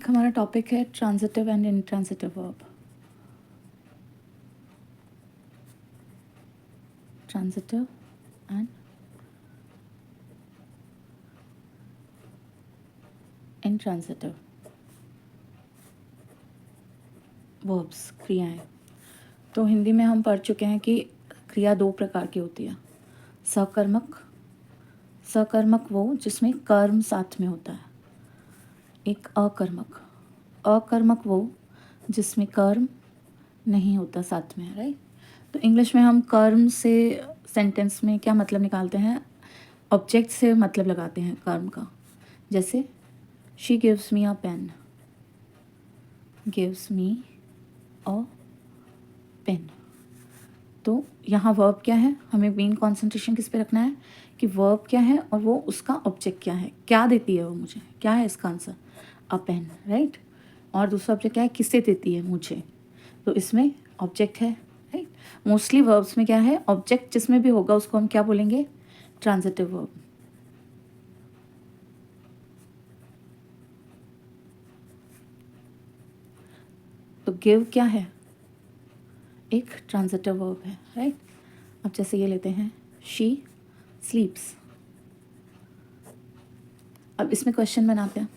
हमारा टॉपिक है transitive and intransitive verb. Transitive and intransitive verbs, क्रियाएं। तो हिंदी में हम पढ़ चुके हैं कि क्रिया दो प्रकार की होती है, सकर्मक। सकर्मक वो जिसमें कर्म साथ में होता है। एक अकर्मक। अकर्मक वो जिसमें कर्म नहीं होता साथ में, राइट। तो इंग्लिश में हम कर्म से सेंटेंस में क्या मतलब निकालते हैं, ऑब्जेक्ट से मतलब लगाते हैं कर्म का। जैसे she gives me a pen, gives me a pen. तो यहाँ वर्ब क्या है, हमें मेन कॉन्सेंट्रेशन किस पे रखना है कि वर्ब क्या है और वो उसका ऑब्जेक्ट क्या है, क्या देती है वो मुझे, क्या है इसका आंसर, अ पेन, राइट। और दूसरा ऑब्जेक्ट क्या है, किससे देती है, मुझे। तो इसमें ऑब्जेक्ट है, राइट। मोस्टली वर्ब्स में क्या है, ऑब्जेक्ट जिसमें भी होगा उसको हम क्या बोलेंगे, ट्रांजिटिव वर्ब। तो गिव क्या है, एक ट्रांजिटिव वर्ब है, राइट। अब जैसे ये लेते हैं, शी स्लीप्स। अब इसमें क्वेश्चन बनाते हैं,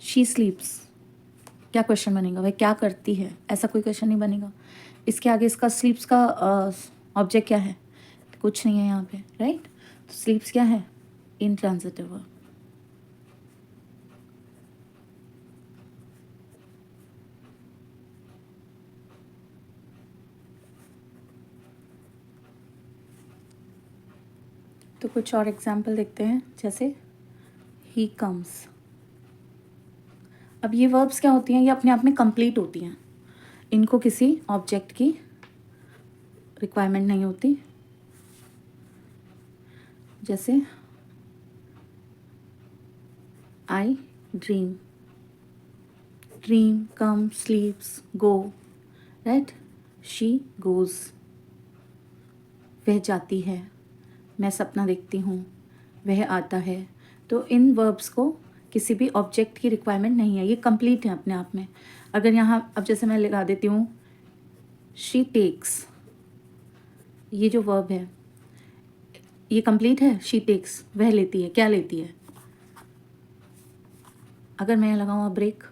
शी स्लीप्स, क्या क्वेश्चन बनेगा, वह क्या करती है, ऐसा कोई क्वेश्चन नहीं बनेगा। इसके आगे इसका स्लीप्स का ऑब्जेक्ट क्या है, कुछ नहीं है यहाँ पे, राइट। तो स्लीप्स क्या है, इंट्रांजिटिव वर्ब। तो कुछ और एग्जाम्पल देखते हैं, जैसे ही कम्स। अब ये वर्ब्स क्या होती हैं, ये अपने आप में कंप्लीट होती हैं, इनको किसी ऑब्जेक्ट की रिक्वायरमेंट नहीं होती। जैसे आई dream, dream, come, स्लीप्स, go, right. She goes, वह जाती है, मैं सपना देखती हूँ, वह आता है। तो इन वर्ब्स को किसी भी ऑब्जेक्ट की रिक्वायरमेंट नहीं है, ये कंप्लीट है अपने आप में। अगर यहाँ अब जैसे मैं लगा देती हूँ शी टेक्स, ये जो वर्ब है ये कंप्लीट है, शी टेक्स, वह लेती है, क्या लेती है। अगर मैं लगाऊँ ब्रेक,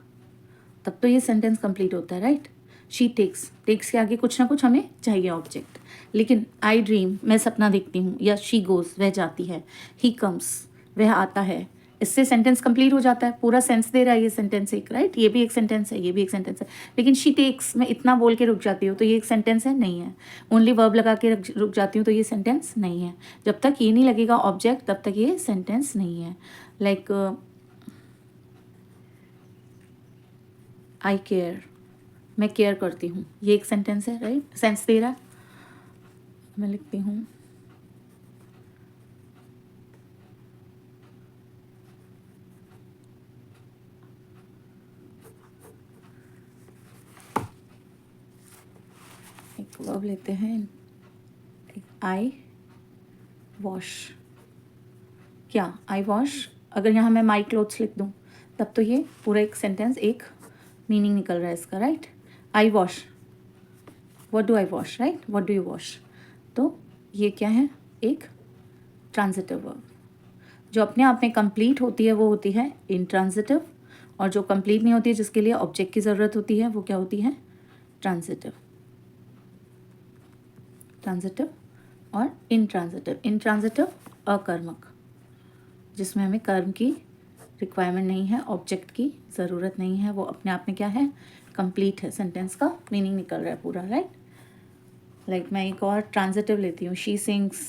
तब तो ये सेंटेंस कंप्लीट होता है, राइट। शी टेक्स, टेक्स के आगे कुछ ना कुछ हमें चाहिए ऑब्जेक्ट। लेकिन आई ड्रीम, मैं सपना देखती हूँ, या शी गोज, वह जाती है, ही कम्स, वह आता है, इससे सेंटेंस कंप्लीट हो जाता है, पूरा सेंस दे रहा है ये सेंटेंस एक, राइट। ये भी एक सेंटेंस है, ये भी एक सेंटेंस है। लेकिन शी टेक्स में इतना बोल के रुक जाती हूँ तो ये एक सेंटेंस है, नहीं है। ओनली वर्ब लगा के रुक जाती हूँ तो ये सेंटेंस नहीं है। जब तक ये नहीं लगेगा ऑब्जेक्ट तब तक ये सेंटेंस नहीं है। लाइक आई केयर, मैं केयर करती हूँ, ये एक सेंटेंस है, राइट, सेंस दे रहा है। मैं लिखती हूँ एक वर्ब लेते हैं, आई वॉश, क्या आई वॉश। अगर यहाँ मैं माई क्लोथ्स लिख दूँ तब तो ये पूरा एक सेंटेंस, एक मीनिंग निकल रहा है इसका, right. I wash, what do I wash, right, what do you wash. तो ये क्या है, एक ट्रांजिटिव वर्ब। जो अपने आप में कंप्लीट होती है वो होती है इंट्रांजिटिव, और जो कंप्लीट नहीं होती है, जिसके लिए ऑब्जेक्ट की ज़रूरत होती है, वो क्या होती है, ट्रांजिटिव। ट्रांजिटिव और इंट्रांजिटिव। इंट्रांजिटिव अकर्मक, जिसमें हमें कर्म की रिक्वायरमेंट नहीं है, ऑब्जेक्ट की ज़रूरत नहीं है, वो अपने आप में क्या है, कंप्लीट है, सेंटेंस का मीनिंग निकल रहा है पूरा, राइट। लाइक मैं एक और ट्रांजिटिव लेती हूँ, शी सिंग्स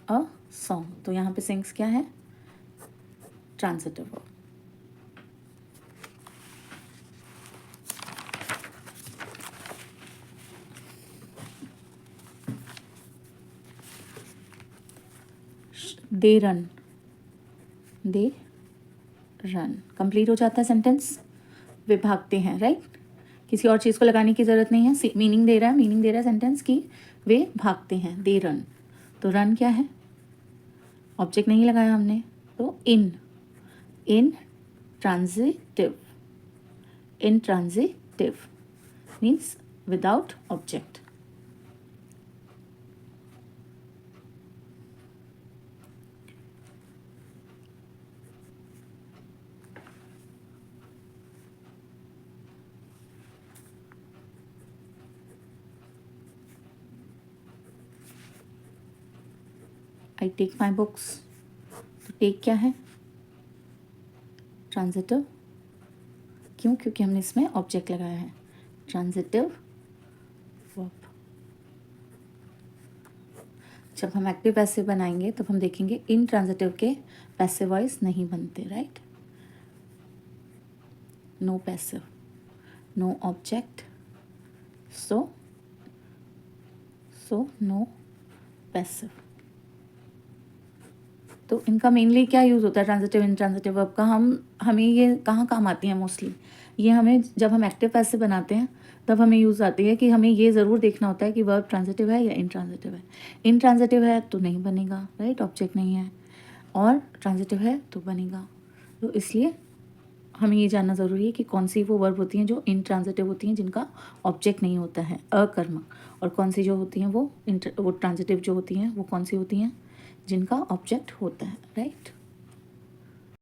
अ सॉन्ग। तो यहाँ पे सिंग्स क्या है, transitive verb. They run, they run, complete हो जाता है सेंटेंस। वे भागते हैं, राइट, किसी और चीज़ को लगाने की ज़रूरत नहीं है, मीनिंग दे रहा है, मीनिंग दे रहा है सेंटेंस की, वे भागते हैं, दे रन। तो रन क्या है, ऑब्जेक्ट नहीं लगाया हमने, तो इन, इन Transitive. Intransitive means without object. I take my books. तो टेक क्या है? ट्रांजिटिव. क्यों? क्योंकि हमने इसमें ऑब्जेक्ट लगाया है. Transitive verb. जब हम एक्टिव पैसिव बनाएंगे तब हम देखेंगे इन ट्रांजिटिव के पैसिव वॉइस नहीं बनते. Right. No passive, no object, so no passive. तो इनका मेनली क्या यूज़ होता है ट्रांजिटिव इंट्रांजिटिव वर्ब का? हमें ये कहाँ काम आती हैं मोस्टली? ये हमें जब हम एक्टिव पैसिव बनाते हैं तब हमें यूज़ आती है कि हमें ये ज़रूर देखना होता है कि वर्ब ट्रांजिटिव है या इंट्रांजिटिव है. इंट्रांजिटिव है तो नहीं बनेगा. राइट. ऑब्जेक्ट नहीं है. और ट्रांजिटिव है तो बनेगा. तो इसलिए हमें ये जानना ज़रूरी है कि कौन सी वो वर्ब होती हैं जो इंट्रांजिटिव होती हैं, जिनका ऑब्जेक्ट नहीं होता है, अकर्मक, और कौन सी जो होती हैं वो ट्रांजिटिव जो होती हैं वो कौन सी होती हैं जिनका ऑब्जेक्ट होता है. राइट.